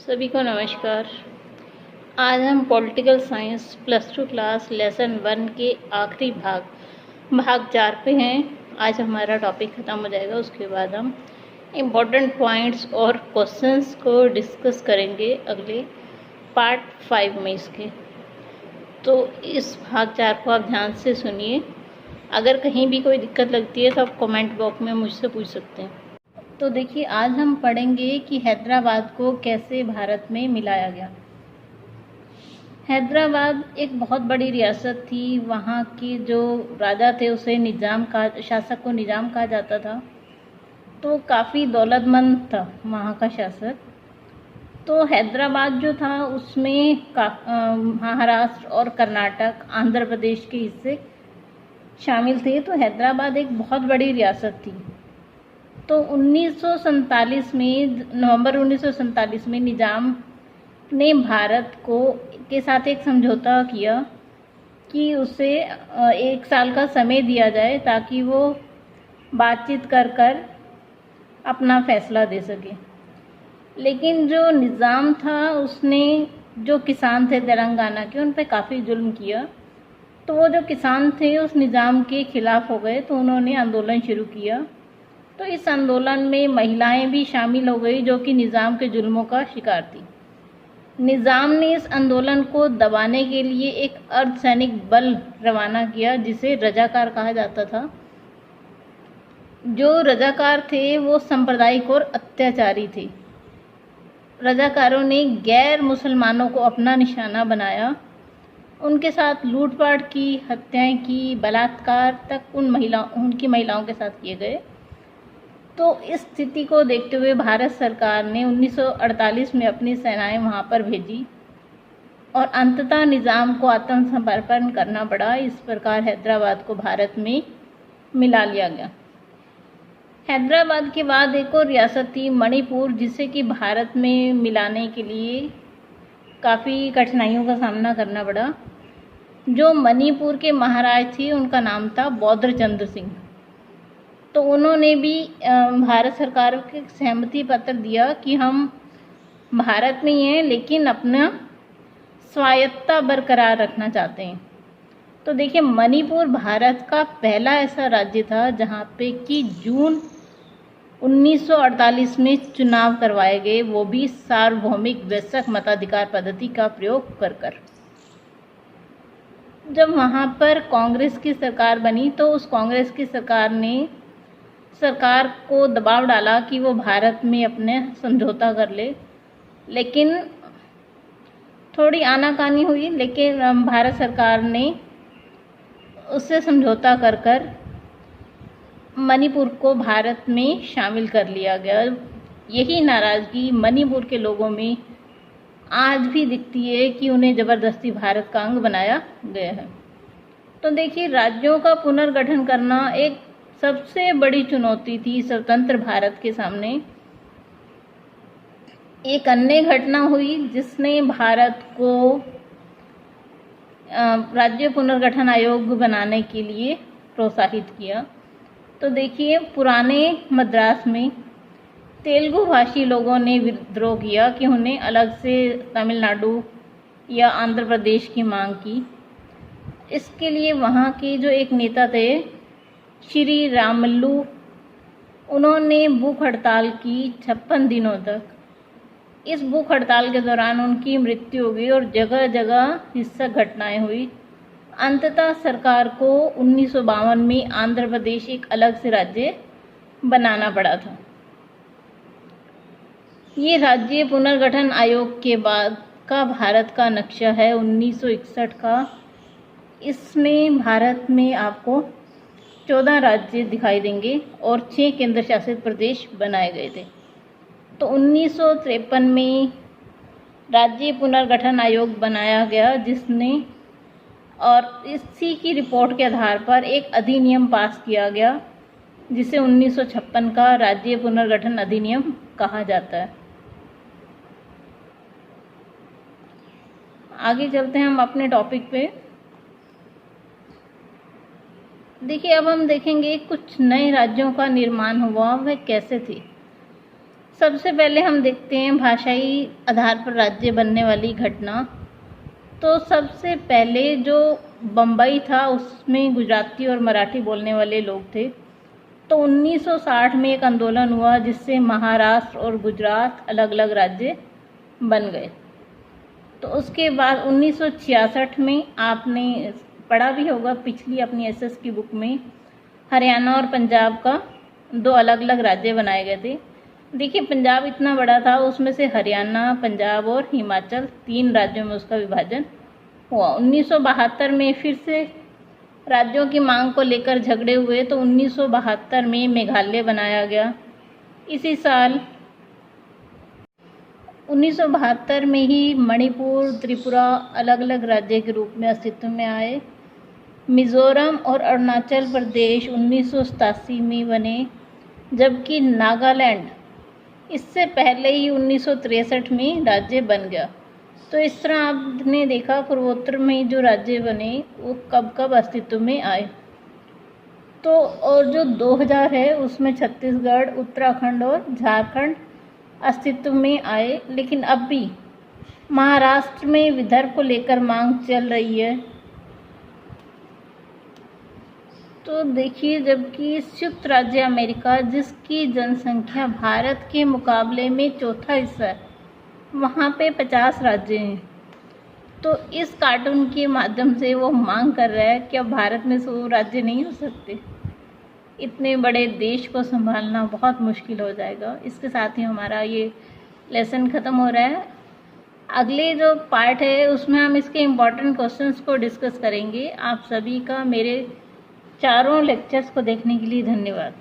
सभी को नमस्कार। आज हम पॉलिटिकल साइंस +2 क्लास लेसन 1 के आखिरी भाग 4 पे हैं। आज हमारा टॉपिक ख़त्म हो जाएगा, उसके बाद हम इम्पोर्टेंट पॉइंट्स और क्वेश्चंस को डिस्कस करेंगे अगले पार्ट 5 में इसके। तो इस भाग 4 को आप ध्यान से सुनिए। अगर कहीं भी कोई दिक्कत लगती है तो आप कमेंट बॉक्स में मुझसे पूछ सकते हैं। तो देखिए, आज हम पढ़ेंगे कि हैदराबाद को कैसे भारत में मिलाया गया। हैदराबाद एक बहुत बड़ी रियासत थी। वहाँ के जो राजा थे उसे शासक को निजाम कहा जाता था। तो काफ़ी दौलतमंद था वहाँ का शासक। तो हैदराबाद जो था उसमें महाराष्ट्र और कर्नाटक, आंध्र प्रदेश के हिस्से शामिल थे। तो हैदराबाद एक बहुत बड़ी रियासत थी। तो 1947 में, नवंबर 1947 में निजाम ने भारत के साथ एक समझौता किया कि उसे 1 साल का समय दिया जाए ताकि वो बातचीत कर अपना फैसला दे सके। लेकिन जो निज़ाम था उसने जो किसान थे तेलंगाना के, उन पे काफ़ी जुल्म किया। तो वो जो किसान थे उस निज़ाम के खिलाफ हो गए, तो उन्होंने आंदोलन शुरू किया। तो इस आंदोलन में महिलाएं भी शामिल हो गई जो कि निज़ाम के जुल्मों का शिकार थी। निज़ाम ने इस आंदोलन को दबाने के लिए एक अर्धसैनिक बल रवाना किया जिसे रजाकार कहा जाता था। जो रजाकार थे वो सांप्रदायिक और अत्याचारी थे। रजाकारों ने गैर मुसलमानों को अपना निशाना बनाया, उनके साथ लूटपाट की, हत्याएं की, बलात्कार तक उनकी महिलाओं के साथ किए गए। तो इस स्थिति को देखते हुए भारत सरकार ने 1948 में अपनी सेनाएं वहां पर भेजी और अंततः निज़ाम को आत्मसमर्पण करना पड़ा। इस प्रकार हैदराबाद को भारत में मिला लिया गया। हैदराबाद के बाद एक और रियासत थी मणिपुर, जिसे कि भारत में मिलाने के लिए काफ़ी कठिनाइयों का सामना करना पड़ा। जो मणिपुर के महाराज थे उनका नाम था बौद्ध चंद्र सिंह। तो उन्होंने भी भारत सरकार को सहमति पत्र दिया कि हम भारत में ही हैं लेकिन अपना स्वायत्तता बरकरार रखना चाहते हैं। तो देखिए, मणिपुर भारत का पहला ऐसा राज्य था जहाँ पे कि जून 1948 में चुनाव करवाए गए, वो भी सार्वभौमिक वयस्क मताधिकार पद्धति का प्रयोग कर। जब वहाँ पर कांग्रेस की सरकार बनी तो उस कांग्रेस की सरकार को दबाव डाला कि वो भारत में अपने समझौता कर ले। लेकिन थोड़ी आनाकानी हुई, लेकिन भारत सरकार ने उससे समझौता कर मणिपुर को भारत में शामिल कर लिया गया। यही नाराज़गी मणिपुर के लोगों में आज भी दिखती है कि उन्हें ज़बरदस्ती भारत का अंग बनाया गया है। तो देखिए, राज्यों का पुनर्गठन करना एक सबसे बड़ी चुनौती थी स्वतंत्र भारत के सामने। एक अन्य घटना हुई जिसने भारत को राज्य पुनर्गठन आयोग बनाने के लिए प्रोत्साहित किया। तो देखिए, पुराने मद्रास में तेलुगु भाषी लोगों ने विद्रोह किया कि उन्हें अलग से तमिलनाडु या आंध्र प्रदेश की मांग की। इसके लिए वहाँ के जो एक नेता थे श्री रामल्लू, उन्होंने भूख हड़ताल की 56 दिनों तक। इस भूख हड़ताल के दौरान उनकी मृत्यु हो गई और जगह जगह हिंसक घटनाएं हुई। अंततः सरकार को 1952 में आंध्र प्रदेश एक अलग से राज्य बनाना पड़ा था। ये राज्य पुनर्गठन आयोग के बाद का भारत का नक्शा है 1961 का। इसमें भारत में आपको 14 राज्य दिखाई देंगे और 6 केंद्र शासित प्रदेश बनाए गए थे। तो 1953 में राज्य पुनर्गठन आयोग बनाया गया और इसी की रिपोर्ट के आधार पर एक अधिनियम पास किया गया जिसे 1956 का राज्य पुनर्गठन अधिनियम कहा जाता है। आगे चलते हैं हम अपने टॉपिक पे। देखिए, अब हम देखेंगे कुछ नए राज्यों का निर्माण हुआ, वह कैसे थे। सबसे पहले हम देखते हैं भाषाई आधार पर राज्य बनने वाली घटना। तो सबसे पहले जो बम्बई था उसमें गुजराती और मराठी बोलने वाले लोग थे। तो 1960 में एक आंदोलन हुआ जिससे महाराष्ट्र और गुजरात अलग अलग राज्य बन गए। तो उसके बाद 1966 में आपने पढ़ा भी होगा पिछली अपनी एसएस की बुक में, हरियाणा और पंजाब का 2 अलग अलग राज्य बनाए गए थे। देखिए पंजाब इतना बड़ा था, उसमें से हरियाणा, पंजाब और हिमाचल 3 राज्यों में उसका विभाजन हुआ। 1972 में फिर से राज्यों की मांग को लेकर झगड़े हुए, तो 1972 में मेघालय बनाया गया। इसी साल 1972 में ही मणिपुर, त्रिपुरा अलग अलग राज्य के रूप में अस्तित्व में आए। मिज़ोरम और अरुणाचल प्रदेश 1987 में बने, जबकि नागालैंड इससे पहले ही 1963 में राज्य बन गया। तो इस तरह आपने देखा पूर्वोत्तर में जो राज्य बने वो कब कब अस्तित्व में आए। तो और जो 2000 है उसमें छत्तीसगढ़, उत्तराखंड और झारखंड अस्तित्व में आए। लेकिन अब भी महाराष्ट्र में विदर्भ को लेकर मांग चल रही है। तो देखिए, जबकि संयुक्त राज्य अमेरिका जिसकी जनसंख्या भारत के मुकाबले में चौथा हिस्सा है, वहाँ पे 50 राज्य हैं। तो इस कार्टून के माध्यम से वो मांग कर रहा है कि अब भारत में 100 राज्य नहीं हो सकते। इतने बड़े देश को संभालना बहुत मुश्किल हो जाएगा। इसके साथ ही हमारा ये लेसन ख़त्म हो रहा है। अगले जो पार्ट है उसमें हम इसके इम्पॉर्टेंट क्वेश्चंस को डिस्कस करेंगे। आप सभी का मेरे चारों लेक्चर्स को देखने के लिए धन्यवाद।